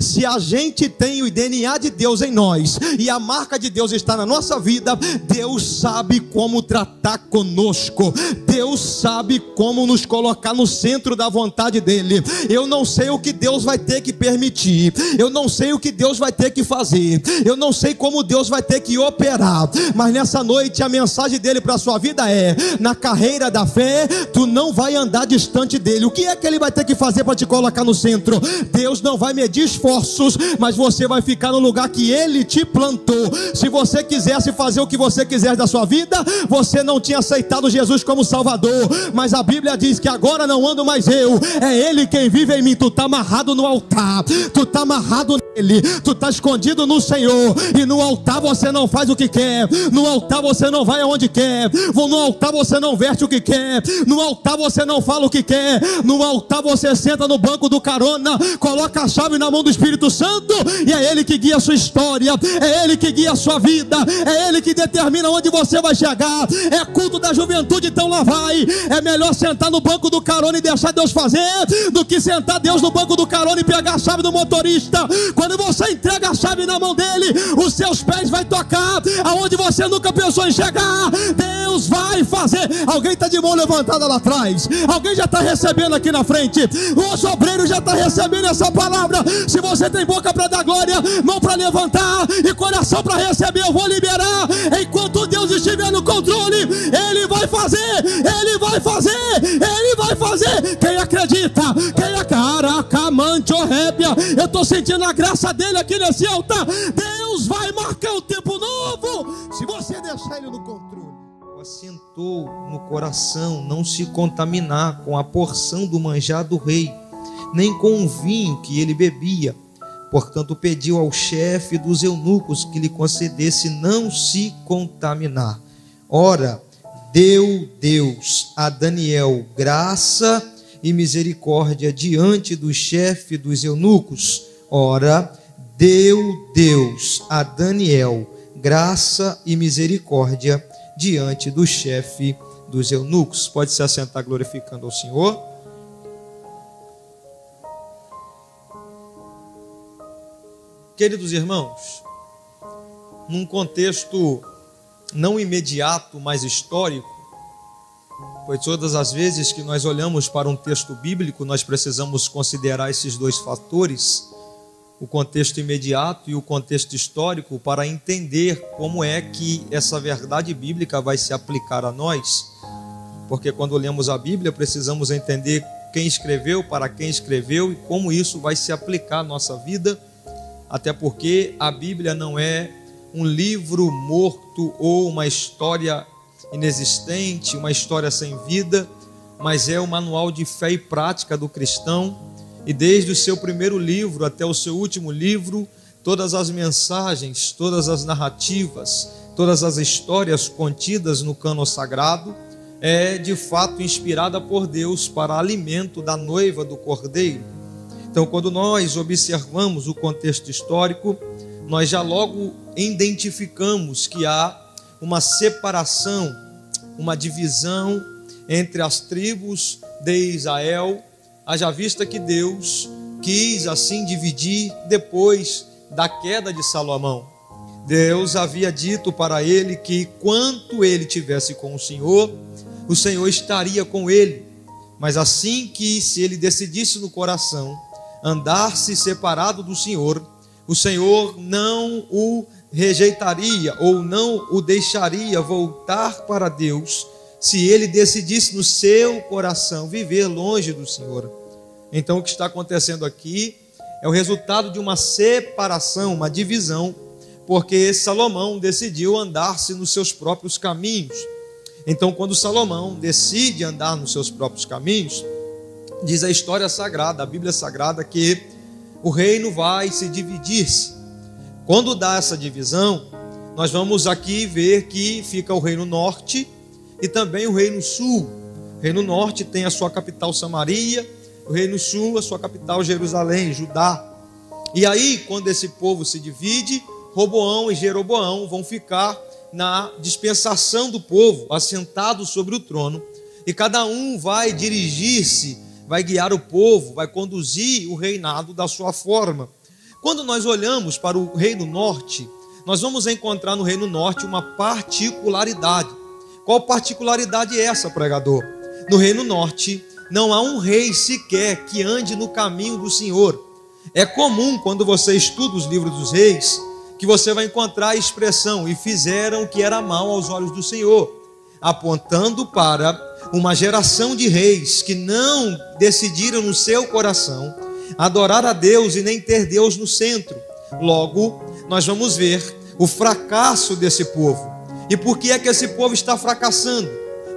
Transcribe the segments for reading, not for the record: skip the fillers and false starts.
Se a gente tem o DNA de Deus em nós e a marca de Deus está na nossa vida, Deus sabe como tratar conosco, Deus sabe como nos colocar no centro da vontade dele. Eu não sei o que Deus vai ter que permitir, eu não sei o que Deus vai ter que fazer, eu não sei como Deus vai ter que operar, mas nessa noite a mensagem dele para a sua vida é: na carreira da fé, tu não vai andar distante dele. O que é que ele vai ter que fazer para te colocar no centro? Deus não vai medir esforços, mas você vai ficar no lugar que ele te plantou. Se você quisesse fazer o que você quiser da sua vida, você não tinha aceitado Jesus como Salvador, mas a Bíblia diz que agora não ando mais eu, é ele quem vive em mim. Tu está amarrado no altar, tu está amarrado nele, tu está escondido no Senhor, e no altar você não faz o que quer, no altar você não vai aonde quer, no altar você não veste o que quer, no altar você não fala o que quer, no altar você senta no banco do carona, coloca a chave na mão do Espírito Santo, e é ele que guia a sua história, é ele que guia a sua vida, é ele que determina onde você vai chegar. É culto da juventude, então lá vai. É melhor sentar no banco do carona e deixar Deus fazer, do que sentar Deus no banco do carona e pegar a chave do motorista. Quando você entrega a chave na mão dele, os seus pés vai tocar aonde você nunca pensou em chegar. Deus vai fazer. Alguém está de mão levantada lá atrás, alguém já está recebendo aqui na frente, o obreiro já está recebendo essa palavra. Se você tem boca para dar glória, mão para levantar e coração para receber, eu vou liberar. Enquanto Deus estiver no controle, ele vai fazer, ele vai fazer, ele vai fazer. Quem acredita, quem é caracamante ou rébia, eu estou sentindo a graça dele aqui nesse altar. Deus vai marcar um tempo novo, se você deixar ele no controle. Assentou no coração não se contaminar com a porção do manjar do rei, nem com o vinho que ele bebia. Portanto, pediu ao chefe dos eunucos que lhe concedesse não se contaminar. Ora, deu Deus a Daniel graça e misericórdia diante do chefe dos eunucos. Ora, deu Deus a Daniel graça e misericórdia diante do chefe dos eunucos. Pode se assentar glorificando ao Senhor. Queridos irmãos, num contexto não imediato, mas histórico, pois todas as vezes que nós olhamos para um texto bíblico, nós precisamos considerar esses dois fatores, o contexto imediato e o contexto histórico, para entender como é que essa verdade bíblica vai se aplicar a nós. Porque quando lemos a Bíblia, precisamos entender quem escreveu, para quem escreveu e como isso vai se aplicar à nossa vida. Até porque a Bíblia não é um livro morto ou uma história inexistente, uma história sem vida, mas é o manual de fé e prática do cristão. E desde o seu primeiro livro até o seu último livro, todas as mensagens, todas as narrativas, todas as histórias contidas no cânon sagrado é de fato inspirada por Deus para alimento da noiva do Cordeiro. Então, quando nós observamos o contexto histórico, nós já logo identificamos que há uma separação, uma divisão entre as tribos de Israel, haja vista que Deus quis assim dividir depois da queda de Salomão. Deus havia dito para ele que quanto ele tivesse com o Senhor estaria com ele, mas assim que se ele decidisse no coração andar-se separado do Senhor, o Senhor não o rejeitaria ou não o deixaria voltar para Deus, se ele decidisse no seu coração viver longe do Senhor. Então o que está acontecendo aqui é o resultado de uma separação, uma divisão, porque Salomão decidiu andar-se nos seus próprios caminhos. Então, quando Salomão decide andar nos seus próprios caminhos, diz a história sagrada, a Bíblia sagrada, que o reino vai se dividir-se. Quando dá essa divisão, nós vamos aqui ver que fica o reino norte e também o reino sul. O reino norte tem a sua capital Samaria, o reino sul a sua capital Jerusalém, Judá. E aí, quando esse povo se divide, Roboão e Jeroboão vão ficar na dispensação do povo, assentados sobre o trono, e cada um vai dirigir-se vai guiar o povo, vai conduzir o reinado da sua forma. Quando nós olhamos para o Reino Norte, nós vamos encontrar no Reino Norte uma particularidade. Qual particularidade é essa, pregador? No Reino Norte não há um rei sequer que ande no caminho do Senhor. É comum, quando você estuda os livros dos reis, que você vai encontrar a expressão: e fizeram o que era mal aos olhos do Senhor, apontando para uma geração de reis que não decidiram no seu coração adorar a Deus e nem ter Deus no centro. Logo, nós vamos ver o fracasso desse povo. E por que é que esse povo está fracassando?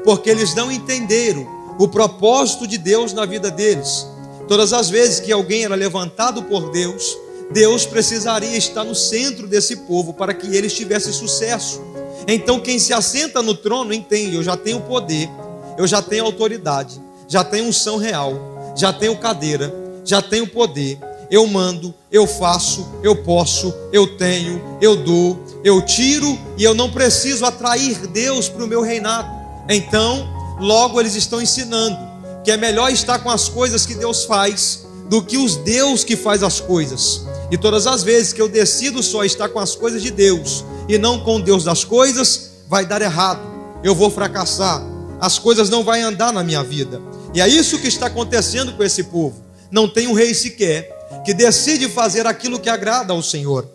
Porque eles não entenderam o propósito de Deus na vida deles. Todas as vezes que alguém era levantado por Deus, Deus precisaria estar no centro desse povo para que eles tivessem sucesso. Então quem se assenta no trono entende: eu já tenho poder, eu já tenho autoridade, já tenho unção real, já tenho cadeira, já tenho poder, eu mando, eu faço, eu posso, eu tenho, eu dou, eu tiro, e eu não preciso atrair Deus para o meu reinado. Então, logo eles estão ensinando que é melhor estar com as coisas que Deus faz do que os Deus que faz as coisas. E todas as vezes que eu decido só estar com as coisas de Deus e não com o Deus das coisas, vai dar errado, eu vou fracassar, as coisas não vão andar na minha vida. E é isso que está acontecendo com esse povo. Não tem um rei sequer que decide fazer aquilo que agrada ao Senhor.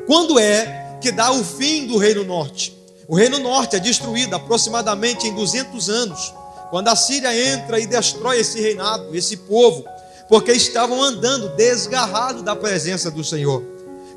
Quando é que dá o fim do Reino Norte? O Reino Norte é destruído aproximadamente em 200 anos, quando a Síria entra e destrói esse reinado, esse povo, porque estavam andando desgarrados da presença do Senhor.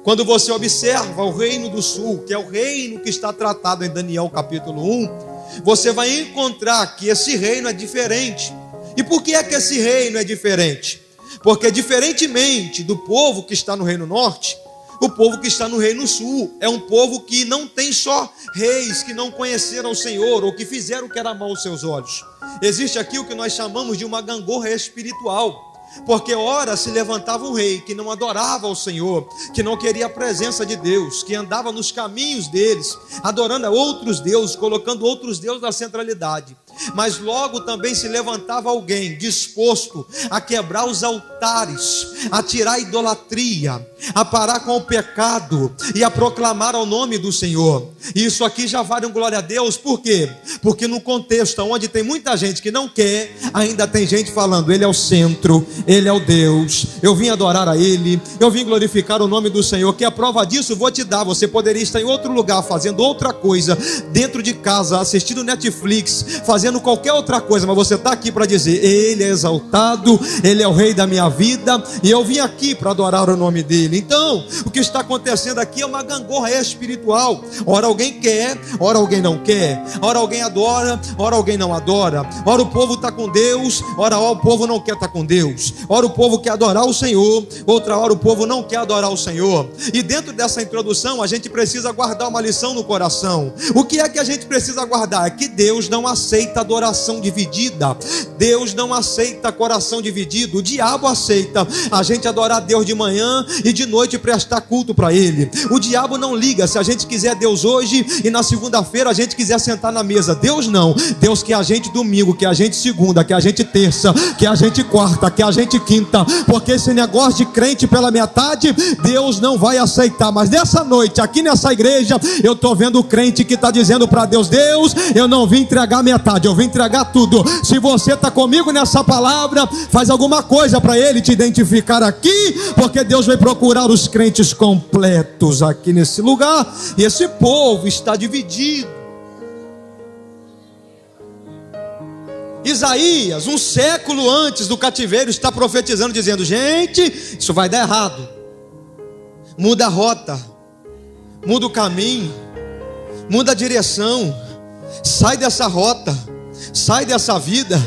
Quando você observa o Reino do Sul, que é o reino que está tratado em Daniel capítulo 1, você vai encontrar que esse reino é diferente. E por que é que esse reino é diferente? Porque diferentemente do povo que está no Reino Norte, o povo que está no Reino Sul é um povo que não tem só reis que não conheceram o Senhor ou que fizeram o que era mal aos seus olhos. Existe aqui o que nós chamamos de uma gangorra espiritual. Porque ora se levantava um rei que não adorava ao Senhor, que não queria a presença de Deus, que andava nos caminhos deles, adorando a outros deuses, colocando outros deuses na centralidade. Mas logo também se levantava alguém disposto a quebrar os altares, a tirar a idolatria, a parar com o pecado e a proclamar ao nome do Senhor. E isso aqui já vale um glória a Deus. Por quê? Porque no contexto onde tem muita gente que não quer, ainda tem gente falando: Ele é o centro, Ele é o Deus, eu vim adorar a Ele, eu vim glorificar o nome do Senhor. Que a prova disso vou te dar: você poderia estar em outro lugar fazendo outra coisa, dentro de casa, assistindo Netflix, fazendo qualquer outra coisa, mas você está aqui para dizer: Ele é exaltado, Ele é o Rei da minha vida, e eu vim aqui para adorar o nome dEle. Então, o que está acontecendo aqui é uma gangorra espiritual. Ora alguém quer, ora alguém não quer, ora alguém adora, ora alguém não adora, ora o povo está com Deus, ora o povo não quer estar com Deus, ora o povo quer adorar o Senhor, outra hora o povo não quer adorar o Senhor. E dentro dessa introdução a gente precisa guardar uma lição no coração. O que é que a gente precisa guardar? É que Deus não aceita adoração dividida. Deus não aceita coração dividido. O diabo aceita a gente adorar Deus de manhã e de noite prestar culto para Ele. O diabo não liga se a gente quiser Deus hoje e na segunda-feira a gente quiser sentar na mesa. Deus não. Deus quer a gente domingo, quer a gente segunda, quer a gente terça, quer a gente quarta, quer a gente quinta. Porque esse negócio de crente pela metade, Deus não vai aceitar. Mas nessa noite, aqui nessa igreja, eu estou vendo o crente que está dizendo para Deus: Deus, eu não vim entregar metade, eu vim entregar tudo. Se você está comigo nessa palavra, faz alguma coisa para Ele te identificar aqui, porque Deus vai procurar os crentes completos aqui nesse lugar. E esse povo está dividido. Isaías, um século antes do cativeiro, está profetizando, dizendo: gente, isso vai dar errado, muda a rota, muda o caminho, muda a direção, sai dessa rota, sai dessa vida.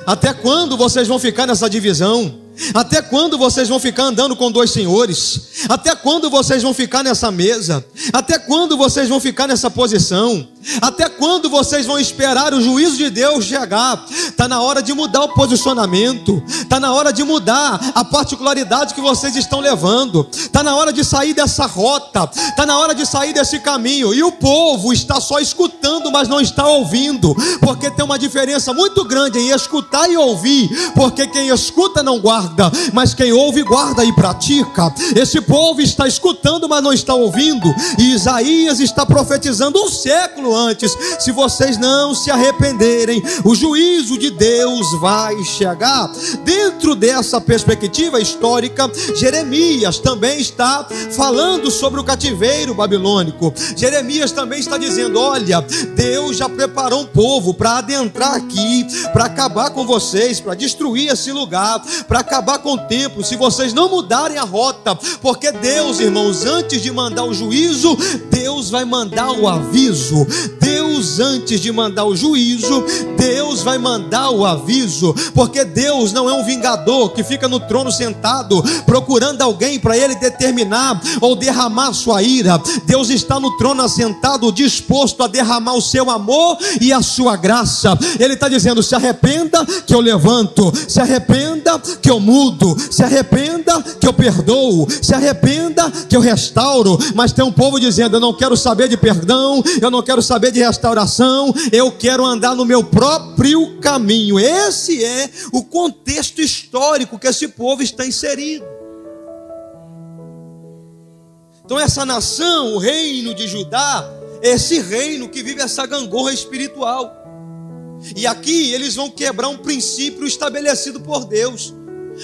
Até quando vocês vão ficar nessa divisão? Até quando vocês vão ficar andando com dois senhores? Até quando vocês vão ficar nessa mesa? Até quando vocês vão ficar nessa posição? Até quando vocês vão esperar o juízo de Deus chegar? Está na hora de mudar o posicionamento. Está na hora de mudar a particularidade que vocês estão levando. Está na hora de sair dessa rota. Está na hora de sair desse caminho. E o povo está só escutando, mas não está ouvindo. Porque tem uma diferença muito grande em escutar e ouvir. Porque quem escuta não guarda, mas quem ouve guarda e pratica. Esse povo está escutando, mas não está ouvindo. E Isaías está profetizando um século antes: se vocês não se arrependerem, o juízo de Deus vai chegar. Dentro dessa perspectiva histórica, Jeremias também está falando sobre o cativeiro babilônico. Jeremias também está dizendo: olha, Deus já preparou um povo para adentrar aqui, para acabar com vocês, para destruir esse lugar, para acabar com o templo, se vocês não mudarem a rota. Porque Deus, irmãos, antes de mandar o juízo, Deus vai mandar o aviso. Deus, antes de mandar o juízo, Deus vai mandar o aviso. Porque Deus não é um vingador que fica no trono sentado procurando alguém para ele determinar ou derramar sua ira. Deus está no trono assentado, disposto a derramar o seu amor e a sua graça. Ele está dizendo: se arrependa que eu levanto, se arrependa que eu mudo, se arrependa que eu perdoo, se arrependa que eu restauro. Mas tem um povo dizendo: eu não quero saber de perdão, eu não quero saber de restauração, eu quero andar no meu próprio caminho. Esse é o contexto histórico que esse povo está inserido. Então essa nação, o reino de Judá, é esse reino que vive essa gangorra espiritual. E aqui eles vão quebrar um princípio estabelecido por Deus.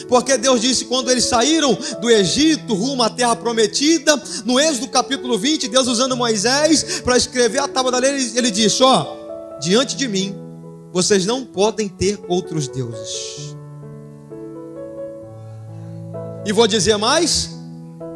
Porque Deus disse, quando eles saíram do Egito rumo à terra prometida, no Êxodo capítulo 20, Deus usando Moisés para escrever a tábua da lei, ele disse: ó, diante de mim vocês não podem ter outros deuses. E vou dizer mais: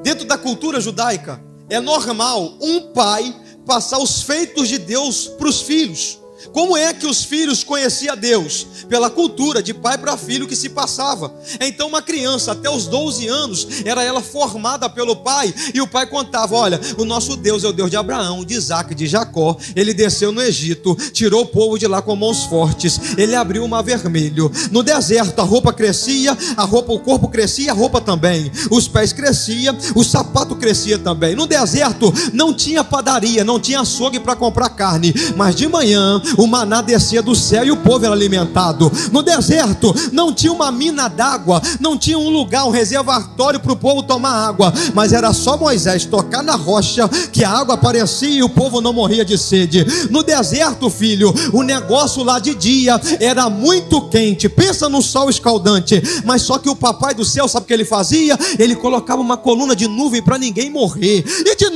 dentro da cultura judaica é normal um pai passar os feitos de Deus para os filhos. Como é que os filhos conheciam Deus? Pela cultura de pai para filho que se passava. Então uma criança até os 12 anos era ela formada pelo pai, e o pai contava: olha, o nosso Deus é o Deus de Abraão, de Isaac, de Jacó. Ele desceu no Egito, tirou o povo de lá com mãos fortes, ele abriu o mar vermelho. No deserto a roupa crescia, o corpo crescia, a roupa também, os pés cresciam, o sapato crescia também. No deserto não tinha padaria, não tinha açougue para comprar carne, mas de manhã o maná descia do céu e o povo era alimentado. No deserto não tinha uma mina d'água, não tinha um lugar, um reservatório para o povo tomar água, mas era só Moisés tocar na rocha que a água aparecia e o povo não morria de sede. No deserto, filho, o negócio lá de dia era muito quente, pensa no sol escaldante, mas só que o papai do céu, sabe o que ele fazia? Ele colocava uma coluna de nuvem para ninguém morrer. E de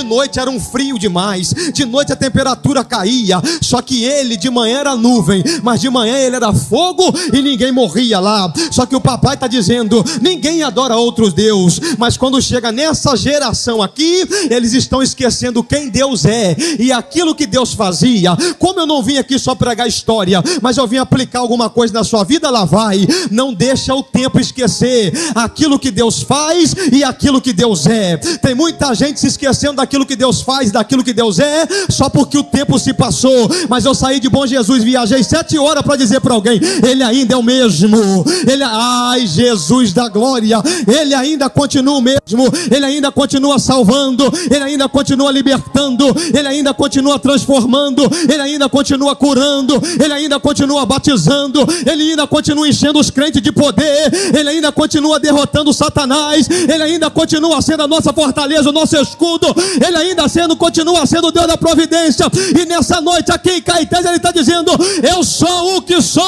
noite era um frio demais, de noite a temperatura caía, só que ele de manhã era nuvem, mas de manhã ele era fogo e ninguém morria lá. Só que o papai está dizendo: ninguém adora outros deuses. Mas quando chega nessa geração aqui, eles estão esquecendo quem Deus é e aquilo que Deus fazia. Como eu não vim aqui só pregar história, mas eu vim aplicar alguma coisa na sua vida, lá vai. Não deixa o tempo esquecer aquilo que Deus faz e aquilo que Deus é. Tem muita gente se esquecendo daquilo que Deus faz, daquilo que Deus é, só porque o tempo se passou. Mas eu saí de Bom Jesus, viajei 7 horas para dizer para alguém: ele ainda é o mesmo. Ai, Jesus da glória, ele ainda continua o mesmo, ele ainda continua salvando, ele ainda continua libertando, ele ainda continua transformando, ele ainda continua curando, ele ainda continua batizando, ele ainda continua enchendo os crentes de poder, ele ainda continua derrotando Satanás, ele ainda continua sendo a nossa fortaleza, o nosso escudo, ele ainda continua sendo o Deus da providência. E nessa noite aqui em Caetés ele está dizendo: eu sou o que sou.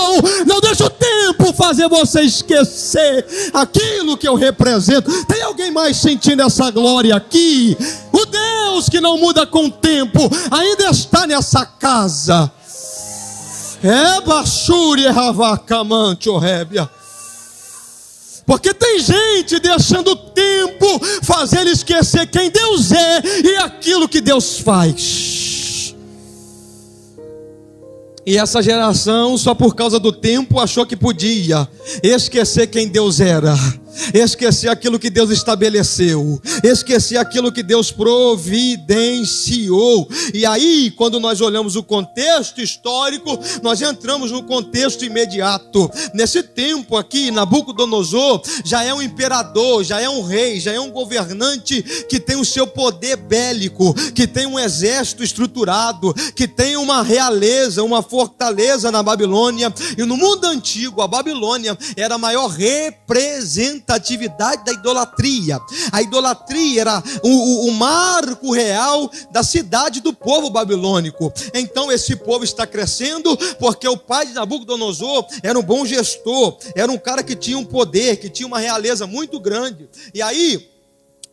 Não deixa o tempo fazer você esquecer aquilo que eu represento. Tem alguém mais sentindo essa glória aqui? O Deus que não muda com o tempo ainda está nessa casa. É Bachuri Ravacamante Orébia. Porque tem gente deixando o tempo fazer ele esquecer quem Deus é e aquilo que Deus faz. E essa geração, só por causa do tempo, achou que podia esquecer quem Deus era. esquecer aquilo que Deus estabeleceu, esquecer aquilo que Deus providenciou. E aí, quando nós olhamos o contexto histórico, nós entramos no contexto imediato. Nesse tempo aqui, Nabucodonosor já é um imperador, já é um rei, já é um governante que tem o seu poder bélico, que tem um exército estruturado, que tem uma realeza, uma fortaleza na Babilônia. E no mundo antigo, a Babilônia era a maior representatividade da idolatria. A idolatria era o marco real da cidade do povo babilônico. Então esse povo está crescendo porque o pai de Nabucodonosor era um bom gestor, era um cara que tinha um poder, que tinha uma realeza muito grande. E aí,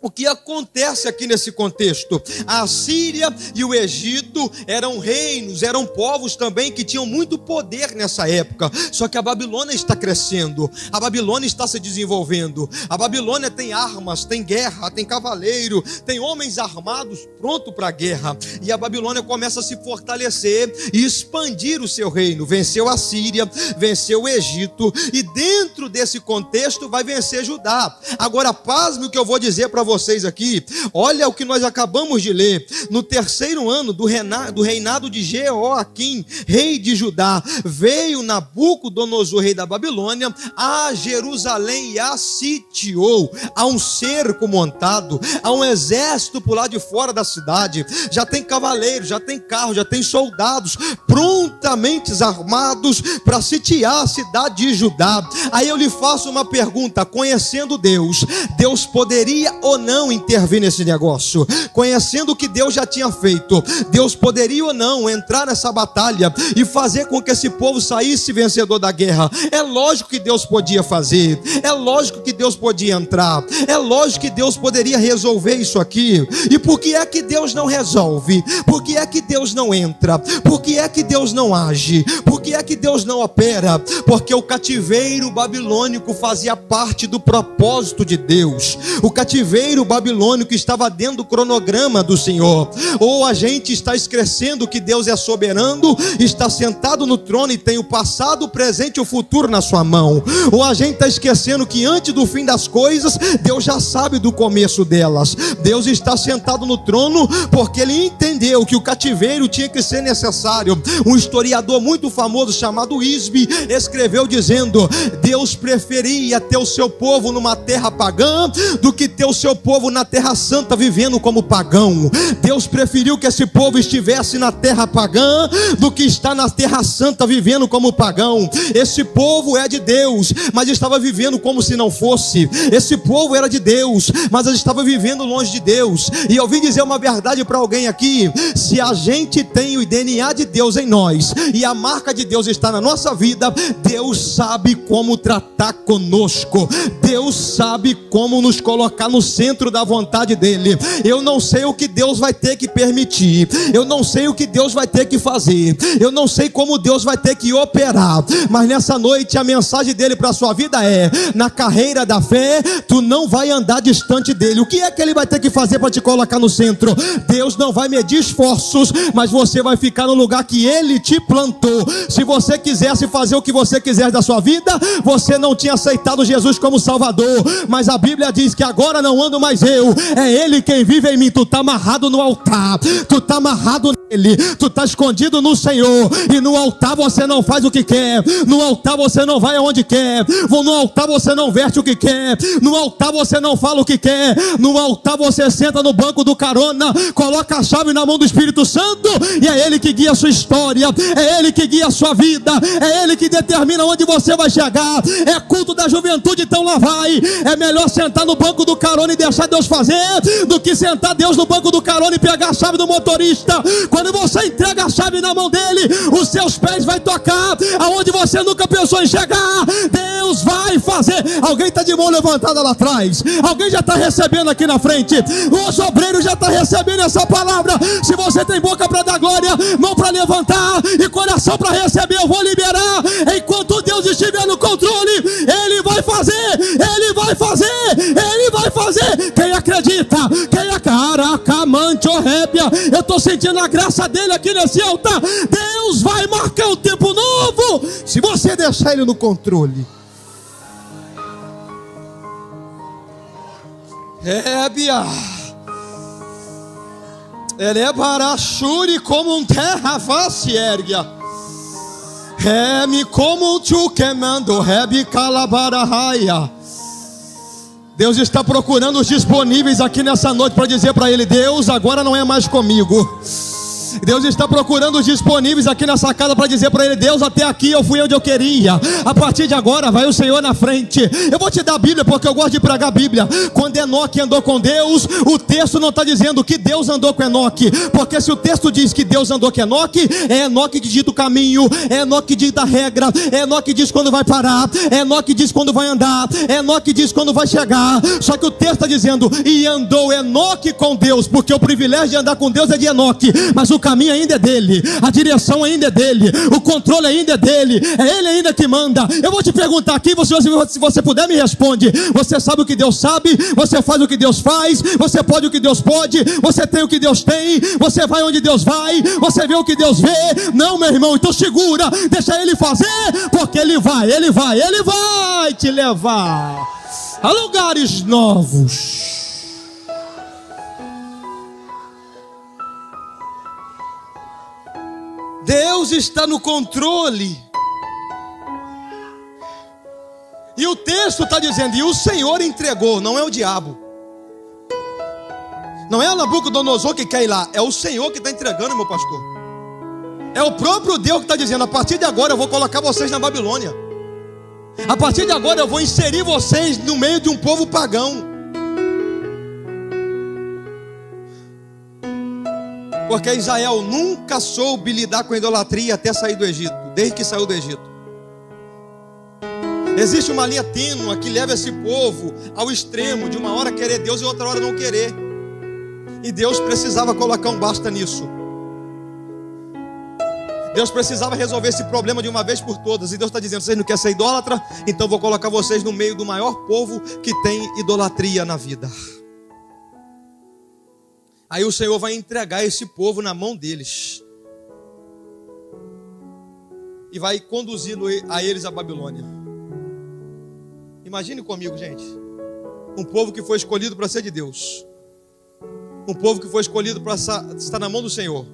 o que acontece aqui nesse contexto? A Síria e o Egito eram reinos, eram povos também que tinham muito poder nessa época. Só que a Babilônia está crescendo, a Babilônia está se desenvolvendo. A Babilônia tem armas, tem guerra, tem cavaleiro, tem homens armados prontos para a guerra. E a Babilônia começa a se fortalecer e expandir o seu reino. Venceu a Síria, venceu o Egito, e dentro desse contexto vai vencer Judá. Agora, pasme o que eu vou dizer para vocês aqui. Olha o que nós acabamos de ler. No terceiro ano do reinado de Jeoaquim, rei de Judá, veio Nabucodonosor, rei da Babilônia, a Jerusalém e a sitiou. Há um cerco montado, há um exército por lá de fora da cidade. Já tem cavaleiros, já tem carros, já tem soldados prontamente armados para sitiar a cidade de Judá. Aí eu lhe faço uma pergunta: conhecendo Deus, Deus poderia ou não intervir nesse negócio? Conhecendo o que Deus já tinha feito, Deus poderia ou não entrar nessa batalha e fazer com que esse povo saísse vencedor da guerra? É lógico que Deus podia fazer, é lógico que Deus podia entrar, é lógico que Deus poderia resolver isso aqui. E por que é que Deus não resolve? Por que é que Deus não entra? Por que é que Deus não age? Por que é que Deus não opera? Porque o cativeiro babilônico fazia parte do propósito de Deus. O cativeiro babilônico estava dentro do cronograma do Senhor. Ou a gente está esquecendo que Deus é soberano, está sentado no trono e tem o passado, o presente e o futuro na sua mão. Ou a gente está esquecendo que antes do fim das coisas, Deus já sabe do começo delas. Deus está sentado no trono porque Ele entendeu que o cativeiro tinha que ser necessário. Um historiador muito famoso chamado Isbe escreveu dizendo: Deus preferia ter o seu povo numa terra pagã do que ter o seu povo na terra santa vivendo como pagão. Deus preferiu que esse povo estivesse na terra pagã do que estar na terra santa vivendo como pagão. Esse povo é de Deus, mas estava vivendo como se não fosse. Esse povo era de Deus, mas estava vivendo longe de Deus. E eu vim dizer uma verdade para alguém aqui: se a gente tem o DNA de Deus em nós e a marca de Deus está na nossa vida, Deus sabe como tratar conosco, Deus sabe como nos colocar no centro da vontade dele. Eu não sei o que Deus vai ter que permitir, eu não sei o que Deus vai ter que fazer, eu não sei como Deus vai ter que operar, mas nessa noite a mensagem dele para a sua vida é: na carreira da fé, tu não vai andar distante dele. O que é que ele vai ter que fazer para te colocar no centro? Deus não vai medir esforços, mas você vai ficar no lugar que ele te plantou. Se você quisesse fazer o que você quiser da sua vida, você não tinha aceitado Jesus como Salvador, mas a Bíblia diz que agora não ando mais eu, é Ele quem vive em mim. Tu está amarrado no altar, tu está amarrado nele, tu está escondido no Senhor. E no altar você não faz o que quer, no altar você não vai aonde quer, no altar você não veste o que quer, no altar você não fala o que quer, no altar você senta no banco do carona, coloca a chave na mão do Espírito Santo, e é Ele que guia a sua história, é Ele que guia a sua vida, é Ele que determina onde você vai chegar. É culto da juventude, então lá vai. É melhor sentar no banco do carona e deixar Deus fazer, do que sentar Deus no banco do carona e pegar a chave do motorista. Quando você entrega a chave na mão dele, os seus pés vai tocar aonde você nunca pensou em chegar. Deus vai fazer. Alguém está de mão levantada lá atrás, alguém já está recebendo aqui na frente, o obreiro já está recebendo essa palavra. Se você tem boca para dar glória, mão para levantar e coração para receber, eu vou liberar. Enquanto Deus estiver no controle, Ele vai fazer, Ele vai fazer, Ele vai fazer. Quem acredita? Quem é caraca, manchorrébia? Eu estou sentindo a graça dele aqui nesse altar. Deus vai marcar um tempo novo, se você deixar Ele no controle. Rébia. Ele é barachuri como um terra face erga. Remi como tu queimando, rebi calabarahaya. Deus está procurando os disponíveis aqui nessa noite para dizer para ele: Deus, agora não é mais comigo. Deus está procurando os disponíveis aqui nessa casa para dizer para ele: Deus, até aqui eu fui onde eu queria, a partir de agora vai o Senhor na frente. Eu vou te dar a Bíblia porque eu gosto de pregar a Bíblia. Quando Enoque andou com Deus, o texto não está dizendo que Deus andou com Enoque, porque se o texto diz que Deus andou com Enoque, é Enoque que dita o caminho, é Enoque que dita a regra, é Enoque que diz quando vai parar, é Enoque que diz quando vai andar, é Enoque que diz quando vai chegar. Só que o texto está dizendo: e andou Enoque com Deus, porque o privilégio de andar com Deus é de Enoque, mas o caminho ainda é dele, a direção ainda é dele, o controle ainda é dele, é ele ainda que manda. Eu vou te perguntar aqui, se você puder me responde: você sabe o que Deus sabe, você faz o que Deus faz, você pode o que Deus pode, você tem o que Deus tem, você vai onde Deus vai, você vê o que Deus vê? Não, meu irmão, então segura, deixa ele fazer, porque ele vai te levar a lugares novos. Deus está no controle. E o texto está dizendo: e o Senhor entregou, não é o diabo, não é o Nabucodonosor que quer ir lá, é o Senhor que está entregando, meu pastor. É o próprio Deus que está dizendo: a partir de agora eu vou colocar vocês na Babilônia. A partir de agora eu vou inserir vocês no meio de um povo pagão. Porque Israel nunca soube lidar com a idolatria até sair do Egito, desde que saiu do Egito. Existe uma linha tênue que leva esse povo ao extremo de uma hora querer Deus e outra hora não querer. E Deus precisava colocar um basta nisso. Deus precisava resolver esse problema de uma vez por todas. E Deus está dizendo: vocês não querem ser idólatra? Então vou colocar vocês no meio do maior povo que tem idolatria na vida. Aí o Senhor vai entregar esse povo na mão deles e vai conduzi-lo a eles à Babilônia. Imagine comigo, gente, um povo que foi escolhido para ser de Deus, um povo que foi escolhido para estar na mão do Senhor,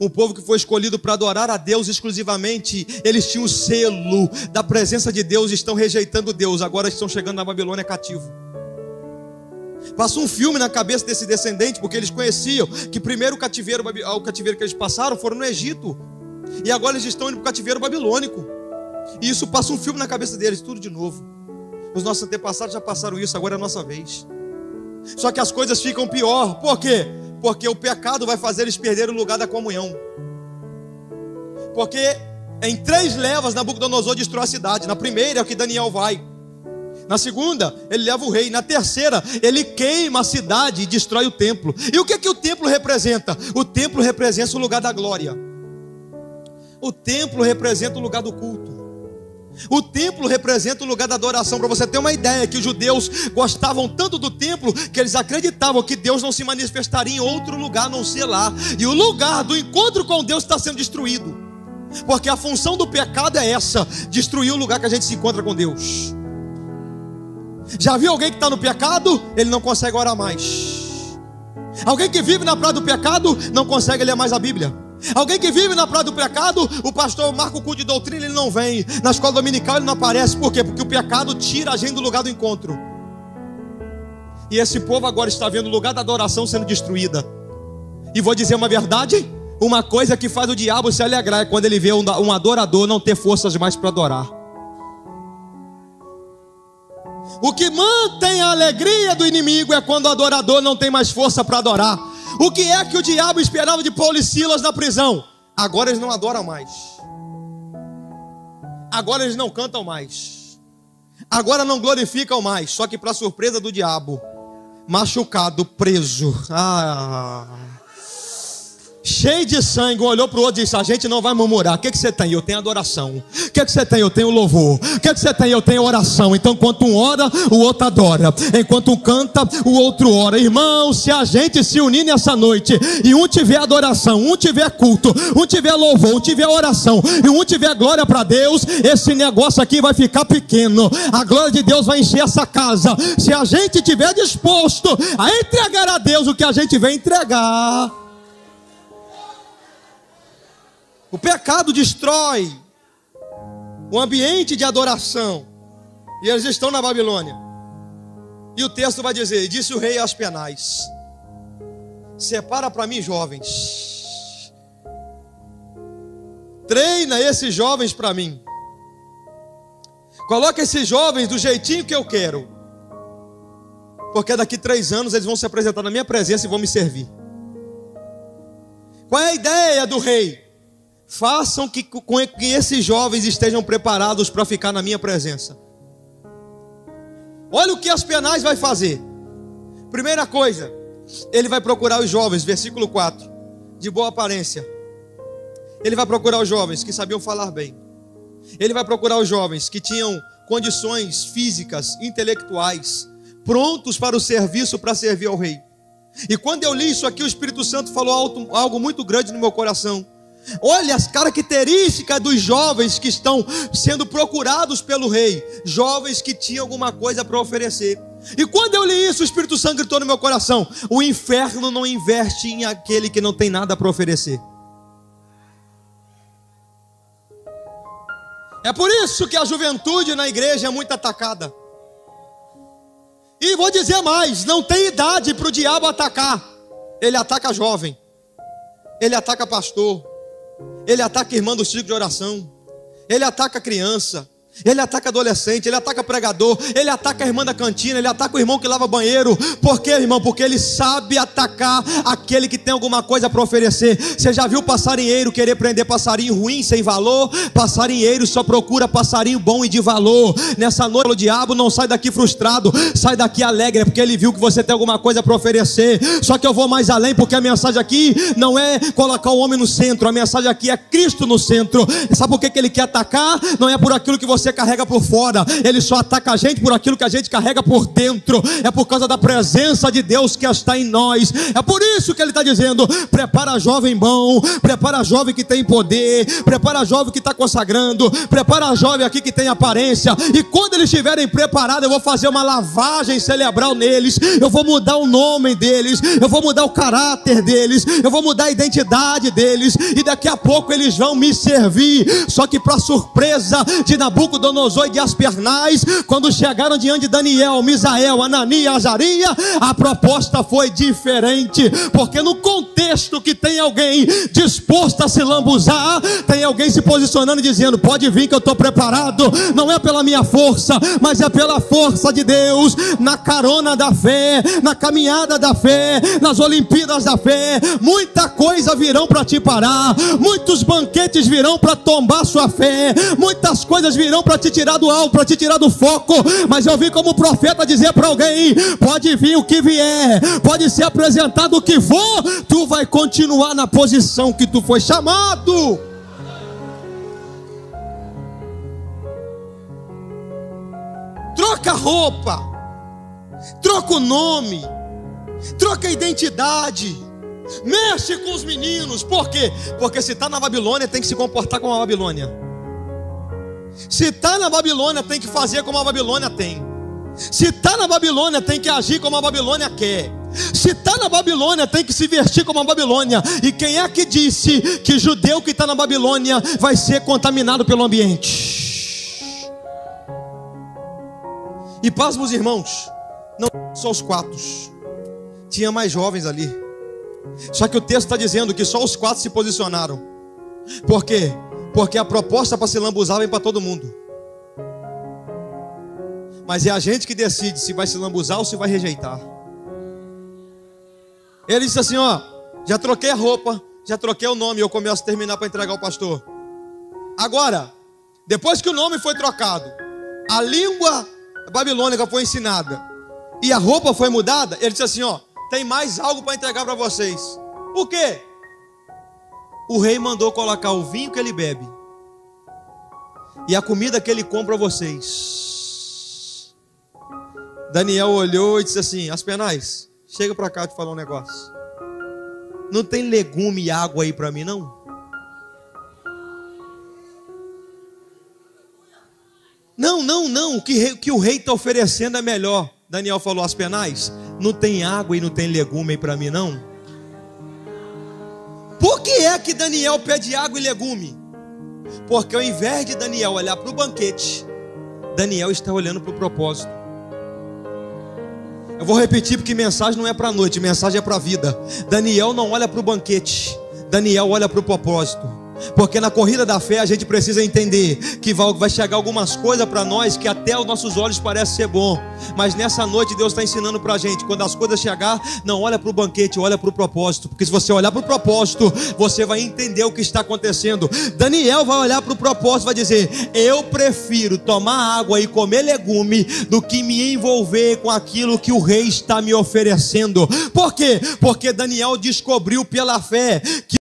um povo que foi escolhido para adorar a Deus exclusivamente. Eles tinham o selo da presença de Deus, estão rejeitando Deus, agora estão chegando na Babilônia cativo. Passou um filme na cabeça desse descendente, porque eles conheciam que primeiro o cativeiro que eles passaram foram no Egito, e agora eles estão indo para o cativeiro babilônico. E isso passa um filme na cabeça deles, tudo de novo. Os nossos antepassados já passaram isso, agora é a nossa vez. Só que as coisas ficam pior. Por quê? Porque o pecado vai fazer eles perderem o lugar da comunhão. Porque em 3 levas Nabucodonosor destrói a cidade. Na primeira é o que Daniel vai. Na segunda, ele leva o rei. Na terceira, ele queima a cidade e destrói o templo. E o que o templo representa? O templo representa o lugar da glória. O templo representa o lugar do culto. O templo representa o lugar da adoração. Para você ter uma ideia, que os judeus gostavam tanto do templo que eles acreditavam que Deus não se manifestaria em outro lugar a não ser lá. E o lugar do encontro com Deus está sendo destruído, porque a função do pecado é essa: destruir o lugar que a gente se encontra com Deus. Já viu alguém que está no pecado? Ele não consegue orar mais. Alguém que vive na praia do pecado não consegue ler mais a Bíblia. Alguém que vive na praia do pecado, o pastor marca o culto de doutrina, ele não vem. Na escola dominical ele não aparece. Por quê? Porque o pecado tira a gente do lugar do encontro. E esse povo agora está vendo o lugar da adoração sendo destruída. E vou dizer uma verdade: uma coisa que faz o diabo se alegrar é quando ele vê um adorador não ter forças mais para adorar. O que mantém a alegria do inimigo é quando o adorador não tem mais força para adorar. O que é que o diabo esperava de Paulo e Silas na prisão? Agora eles não adoram mais. Agora eles não cantam mais. Agora não glorificam mais. Só que para surpresa do diabo, machucado, preso. cheio de sangue, um olhou para o outro e disse: a gente não vai murmurar. O que você tem? Eu tenho adoração. O que você tem? Eu tenho louvor. O que você tem? Eu tenho oração. Então enquanto um ora, o outro adora. Enquanto um canta, o outro ora. Irmão, se a gente se unir nessa noite e um tiver adoração, um tiver culto, um tiver louvor, um tiver oração e um tiver glória para Deus, esse negócio aqui vai ficar pequeno. A glória de Deus vai encher essa casa. Se a gente tiver disposto a entregar a Deus o que a gente vem entregar. O pecado destrói o ambiente de adoração. E eles estão na Babilônia. E o texto vai dizer: disse o rei aos penais: separa para mim jovens, treina esses jovens para mim, coloca esses jovens do jeitinho que eu quero, porque daqui 3 anos eles vão se apresentar na minha presença e vão me servir. Qual é a ideia do rei? Façam que esses jovens estejam preparados para ficar na minha presença. Olha o que as penais vai fazer. Primeira coisa, ele vai procurar os jovens, versículo 4, de boa aparência. Ele vai procurar os jovens que sabiam falar bem. Ele vai procurar os jovens que tinham condições físicas, intelectuais, prontos para o serviço, para servir ao rei. E quando eu li isso aqui, o Espírito Santo falou algo muito grande no meu coração. Olha as características dos jovens que estão sendo procurados pelo rei. Jovens que tinham alguma coisa para oferecer. E quando eu li isso, o Espírito Santo gritou no meu coração: o inferno não investe em aquele que não tem nada para oferecer. É por isso que a juventude na igreja é muito atacada. E vou dizer mais: não tem idade para o diabo atacar. Ele ataca jovem, ele ataca pastor, ele ataca irmã do ciclo de oração, ele ataca criança, ele ataca adolescente, ele ataca pregador, ele ataca a irmã da cantina, ele ataca o irmão que lava banheiro. Por quê, irmão? Porque ele sabe atacar aquele que tem alguma coisa para oferecer. Você já viu passarinheiro querer prender passarinho ruim, sem valor? Passarinheiro só procura passarinho bom e de valor. Nessa noite o diabo não sai daqui frustrado, sai daqui alegre, porque ele viu que você tem alguma coisa para oferecer. Só que eu vou mais além, porque a mensagem aqui não é colocar o homem no centro. A mensagem aqui é Cristo no centro. Sabe por que ele quer atacar? Não é por aquilo que você carrega por fora. Ele só ataca a gente por aquilo que a gente carrega por dentro. É por causa da presença de Deus que está em nós. É por isso que ele está dizendo: prepara jovem bom, prepara jovem que tem poder, prepara jovem que está consagrando, prepara jovem aqui que tem aparência. E quando eles estiverem preparados, eu vou fazer uma lavagem cerebral neles. Eu vou mudar o nome deles, eu vou mudar o caráter deles, eu vou mudar a identidade deles, e daqui a pouco eles vão me servir. Só que para surpresa de Nabucodonosor e de Aspernais, quando chegaram diante de Daniel, Misael, Ananias, Azaria, a proposta foi diferente. Porque no contexto que tem alguém disposto a se lambuzar, tem alguém se posicionando e dizendo: pode vir que eu estou preparado. Não é pela minha força, mas é pela força de Deus. Na carona da fé, na caminhada da fé, nas Olimpíadas da fé, muita coisa virão para te parar, muitos banquetes virão para tombar sua fé, muitas coisas virão para te tirar do alvo, para te tirar do foco. Mas eu vim como profeta dizer para alguém: pode vir o que vier, pode ser apresentado o que for, tu vai continuar na posição que tu foi chamado. Troca a roupa, troca o nome, troca a identidade, mexe com os meninos. Por quê? Porque se está na Babilônia, tem que se comportar como a Babilônia. Se está na Babilônia, tem que fazer como a Babilônia tem. Se está na Babilônia, tem que agir como a Babilônia quer. Se está na Babilônia, tem que se vestir como a Babilônia. E quem é que disse que judeu que está na Babilônia vai ser contaminado pelo ambiente? E pasmem os irmãos, não só os 4, tinha mais jovens ali. Só que o texto está dizendo que só os 4 se posicionaram. Por quê? Porque a proposta para se lambuzar vem para todo mundo. Mas é a gente que decide se vai se lambuzar ou se vai rejeitar. Ele disse assim: ó, já troquei a roupa, já troquei o nome, eu começo a terminar para entregar ao pastor. Agora, depois que o nome foi trocado, a língua babilônica foi ensinada e a roupa foi mudada, ele disse assim: ó, tem mais algo para entregar para vocês. O quê? o rei mandou colocar o vinho que ele bebe e a comida que ele compra a vocês. Daniel olhou e disse assim: Aspenais, chega para cá te falar um negócio. Não tem legume e água aí para mim não? Não, o que o rei está oferecendo é melhor. Daniel falou: Aspenais, não tem água e não tem legume aí para mim não? Por que é que Daniel pede água e legume? Porque ao invés de Daniel olhar para o banquete, Daniel está olhando para o propósito. Eu vou repetir porque mensagem não é para a noite, mensagem é para a vida. Daniel não olha para o banquete, Daniel olha para o propósito. Porque na corrida da fé a gente precisa entender que vai chegar algumas coisas para nós que até aos nossos olhos parece ser bom. Mas nessa noite Deus está ensinando para a gente: quando as coisas chegar, não olha para o banquete, olha para o propósito. Porque se você olhar para o propósito, você vai entender o que está acontecendo. Daniel vai olhar para o propósito e vai dizer: eu prefiro tomar água e comer legume do que me envolver com aquilo que o rei está me oferecendo. Por quê? Porque Daniel descobriu pela fé que